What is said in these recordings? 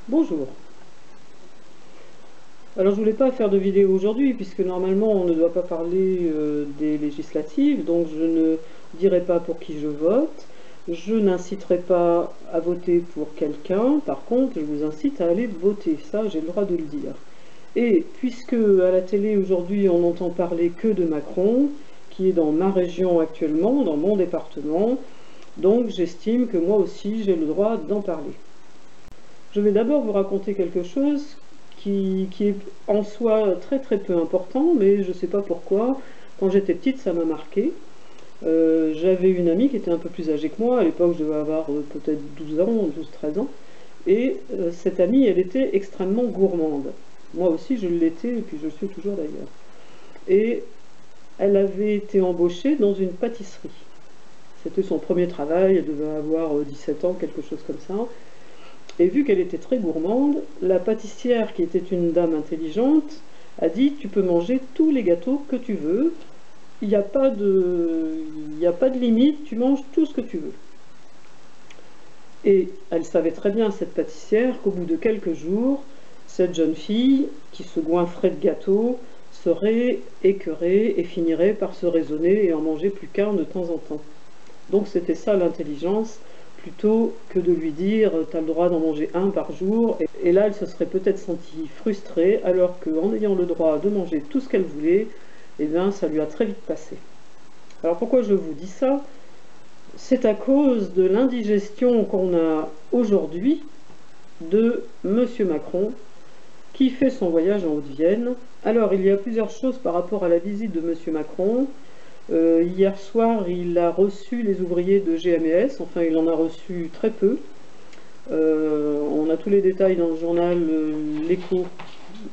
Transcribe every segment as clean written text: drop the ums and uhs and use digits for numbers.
Bonjour. Alors je voulais pas faire de vidéo aujourd'hui puisque normalement on ne doit pas parler des législatives, donc je ne dirai pas pour qui je vote, je n'inciterai pas à voter pour quelqu'un, par contre je vous incite à aller voter, ça j'ai le droit de le dire. Et puisque à la télé aujourd'hui on n'entend parler que de Macron, qui est dans ma région actuellement, dans mon département, donc j'estime que moi aussi j'ai le droit d'en parler. Je vais d'abord vous raconter quelque chose qui est en soi très peu important, mais je ne sais pas pourquoi. Quand j'étais petite, ça m'a marqué. J'avais une amie qui était un peu plus âgée que moi, à l'époque je devais avoir peut-être 12 ans, 12-13 ans, et cette amie, elle était extrêmement gourmande. Moi aussi je l'étais, et puis je le suis toujours d'ailleurs. Et elle avait été embauchée dans une pâtisserie. C'était son premier travail, elle devait avoir 17 ans, quelque chose comme ça. Et vu qu'elle était très gourmande, la pâtissière, qui était une dame intelligente, a dit « Tu peux manger tous les gâteaux que tu veux, il n'y a pas de limite, tu manges tout ce que tu veux. » Et elle savait très bien, cette pâtissière, qu'au bout de quelques jours, cette jeune fille, qui se goinfrait de gâteaux, serait écœurée et finirait par se raisonner et en manger plus qu'un de temps en temps. Donc c'était ça l'intelligence, plutôt que de lui dire « tu as le droit d'en manger un par jour ». Et là, elle se serait peut-être sentie frustrée, alors qu'en ayant le droit de manger tout ce qu'elle voulait, eh bien, ça lui a très vite passé. Alors pourquoi je vous dis ça? C'est à cause de l'indigestion qu'on a aujourd'hui de M. Macron, qui fait son voyage en Haute-Vienne. Alors, il y a plusieurs choses par rapport à la visite de M. Macron. Hier soir, il a reçu les ouvriers de GMS, enfin il en a reçu très peu. On a tous les détails dans le journal L'Écho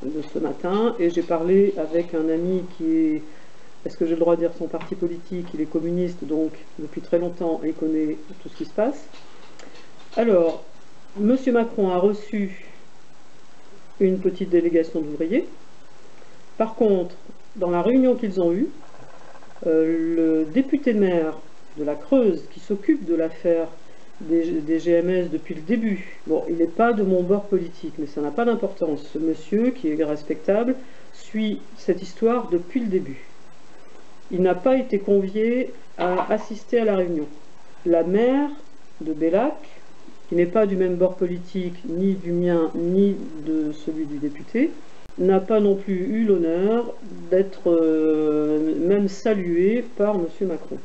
de ce matin, et j'ai parlé avec un ami qui est, est-ce que j'ai le droit de dire son parti politique, il est communiste, donc depuis très longtemps il connaît tout ce qui se passe. Alors, M. Macron a reçu une petite délégation d'ouvriers. Par contre, dans la réunion qu'ils ont eue, le député maire de la Creuse qui s'occupe de l'affaire des GMS depuis le début, bon, il n'est pas de mon bord politique, mais ça n'a pas d'importance. Ce monsieur, qui est respectable, suit cette histoire depuis le début. Il n'a pas été convié à assister à la réunion. La maire de Bellac, qui n'est pas du même bord politique, ni du mien, ni de celui du député, n'a pas non plus eu l'honneur d'être même salué par M. Macron.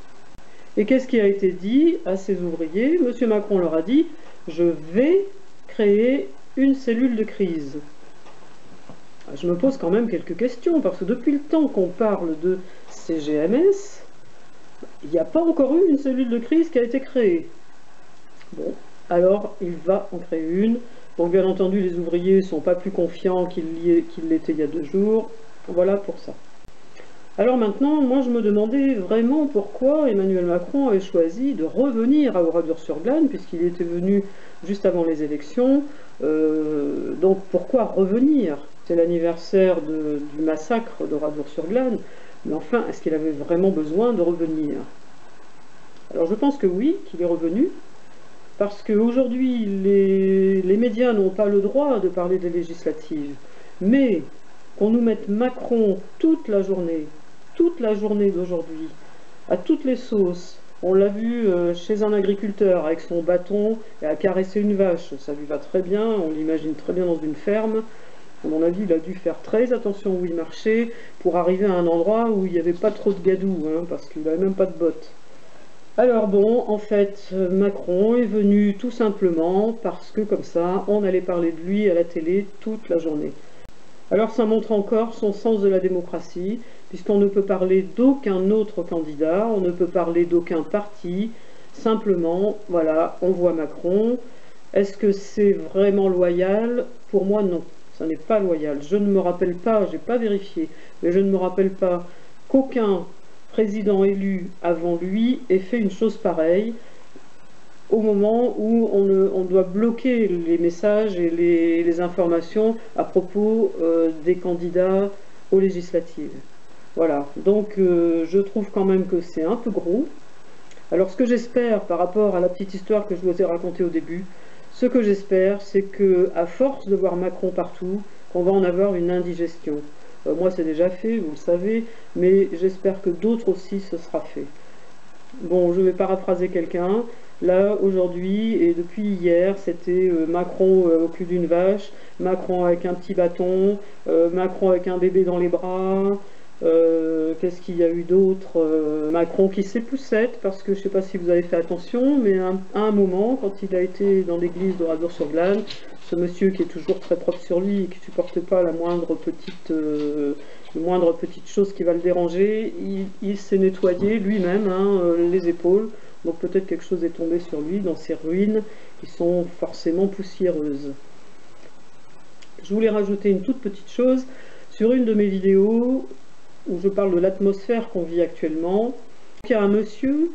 Et qu'est-ce qui a été dit à ces ouvriers? M. Macron leur a dit « Je vais créer une cellule de crise ». Je me pose quand même quelques questions, parce que depuis le temps qu'on parle de ces GMS, il n'y a pas encore eu une cellule de crise qui a été créée. Bon, alors il va en créer une. Donc bien entendu, les ouvriers ne sont pas plus confiants qu'ils l'étaient il y a 2 jours. Voilà pour ça. Alors maintenant, moi je me demandais vraiment pourquoi Emmanuel Macron avait choisi de revenir à Oradour-sur-Glane, puisqu'il était venu juste avant les élections. Donc pourquoi revenir? C'est l'anniversaire du massacre d'Oradour-sur-Glane. Mais enfin, est-ce qu'il avait vraiment besoin de revenir? Alors je pense que oui, qu'il est revenu. Parce qu'aujourd'hui, les médias n'ont pas le droit de parler des législatives. Mais qu'on nous mette Macron toute la journée d'aujourd'hui, à toutes les sauces. On l'a vu chez un agriculteur avec son bâton et à caresser une vache. Ça lui va très bien, on l'imagine très bien dans une ferme. À mon avis, il a dû faire très attention où il marchait pour arriver à un endroit où il n'y avait pas trop de gadou, hein, parce qu'il n'avait même pas de bottes. Alors bon, en fait, Macron est venu tout simplement parce que comme ça, on allait parler de lui à la télé toute la journée. Alors ça montre encore son sens de la démocratie, puisqu'on ne peut parler d'aucun autre candidat, on ne peut parler d'aucun parti, simplement, voilà, on voit Macron. Est-ce que c'est vraiment loyal? Pour moi, non, ça n'est pas loyal. Je ne me rappelle pas, je n'ai pas vérifié, mais je ne me rappelle pas qu'aucun président élu avant lui ait fait une chose pareille au moment où on doit bloquer les messages et les informations à propos des candidats aux législatives. Voilà, donc je trouve quand même que c'est un peu gros. Alors ce que j'espère par rapport à la petite histoire que je vous ai racontée au début, Ce que j'espère, c'est que à force de voir Macron partout, on va en avoir une indigestion. Moi, c'est déjà fait, vous le savez, mais j'espère que d'autres aussi, ce sera fait. Bon, je vais paraphraser quelqu'un. Là, aujourd'hui et depuis hier, c'était Macron au cul d'une vache, Macron avec un petit bâton, Macron avec un bébé dans les bras. Qu'est-ce qu'il y a eu d'autre? Macron qui s'époussette, parce que je ne sais pas si vous avez fait attention, mais à un moment, quand il a été dans l'église d'Oradour-sur-Glane, ce monsieur qui est toujours très propre sur lui et qui ne supporte pas la moindre petite chose qui va le déranger, il s'est nettoyé lui-même les épaules. Donc peut-être quelque chose est tombé sur lui dans ces ruines qui sont forcément poussiéreuses. Je voulais rajouter une toute petite chose. Sur une de mes vidéos où je parle de l'atmosphère qu'on vit actuellement, il y a un monsieur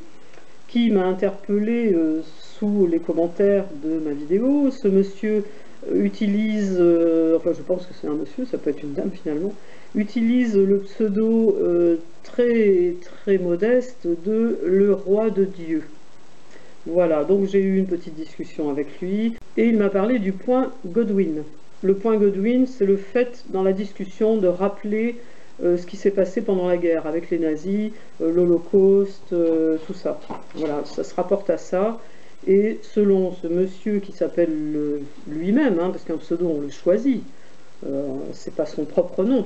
qui m'a interpellé sous les commentaires de ma vidéo. Ce monsieur utilise, enfin je pense que c'est un monsieur, ça peut être une dame finalement, utilise le pseudo très très modeste de le roi de Dieu. Voilà, donc j'ai eu une petite discussion avec lui et il m'a parlé du point Godwin. Le point Godwin, c'est le fait dans la discussion de rappeler ce qui s'est passé pendant la guerre avec les nazis, l'Holocauste, tout ça. Voilà, ça se rapporte à ça. Et selon ce monsieur qui s'appelle lui-même, parce qu'un pseudo on le choisit, c'est pas son propre nom,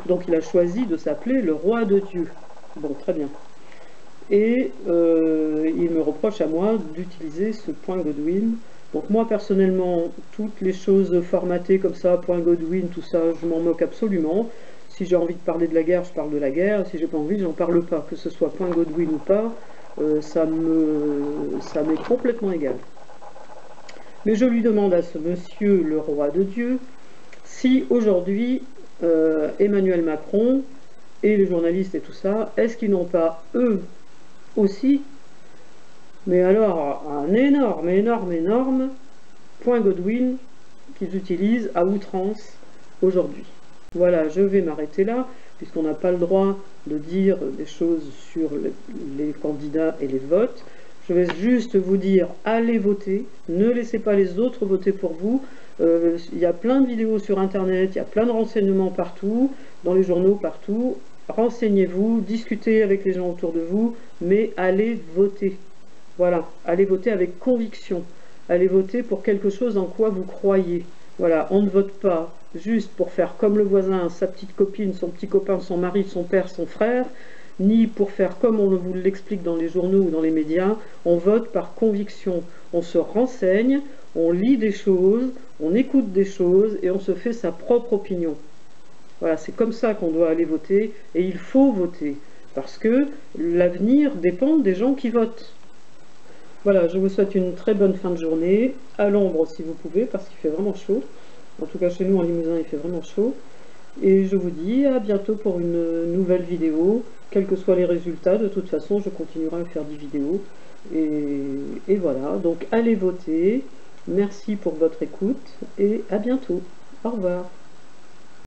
donc il a choisi de s'appeler le roi de Dieu. Bon, très bien. Et il me reproche à moi d'utiliser ce point Godwin. Donc moi personnellement, toutes les choses formatées comme ça, point Godwin, tout ça, je m'en moque absolument. Si j'ai envie de parler de la guerre, je parle de la guerre. Si j'ai pas envie, j'en parle pas. Que ce soit point Godwin ou pas, ça m'est complètement égal. Mais je lui demande à ce monsieur, le roi de Dieu, si aujourd'hui Emmanuel Macron et les journalistes et tout ça, est-ce qu'ils n'ont pas, eux aussi, mais alors un énorme point Godwin qu'ils utilisent à outrance aujourd'hui. Voilà, je vais m'arrêter là, puisqu'on n'a pas le droit de dire des choses sur les candidats et les votes. Je vais juste vous dire, allez voter, ne laissez pas les autres voter pour vous. Il y a plein de vidéos sur Internet, il y a plein de renseignements partout, dans les journaux partout. Renseignez-vous, discutez avec les gens autour de vous, mais allez voter. Voilà, allez voter avec conviction. Allez voter pour quelque chose en quoi vous croyez. Voilà, on ne vote pas juste pour faire comme le voisin, sa petite copine, son petit copain, son mari, son père, son frère, ni pour faire comme on vous l'explique dans les journaux ou dans les médias. On vote par conviction. On se renseigne, on lit des choses, on écoute des choses et on se fait sa propre opinion. Voilà, c'est comme ça qu'on doit aller voter et il faut voter parce que l'avenir dépend des gens qui votent. Voilà, je vous souhaite une très bonne fin de journée, à l'ombre si vous pouvez, parce qu'il fait vraiment chaud. En tout cas, chez nous, en Limousin, il fait vraiment chaud. Et je vous dis à bientôt pour une nouvelle vidéo. Quels que soient les résultats, de toute façon, je continuerai à faire des vidéos. Et voilà, donc allez voter. Merci pour votre écoute et à bientôt. Au revoir.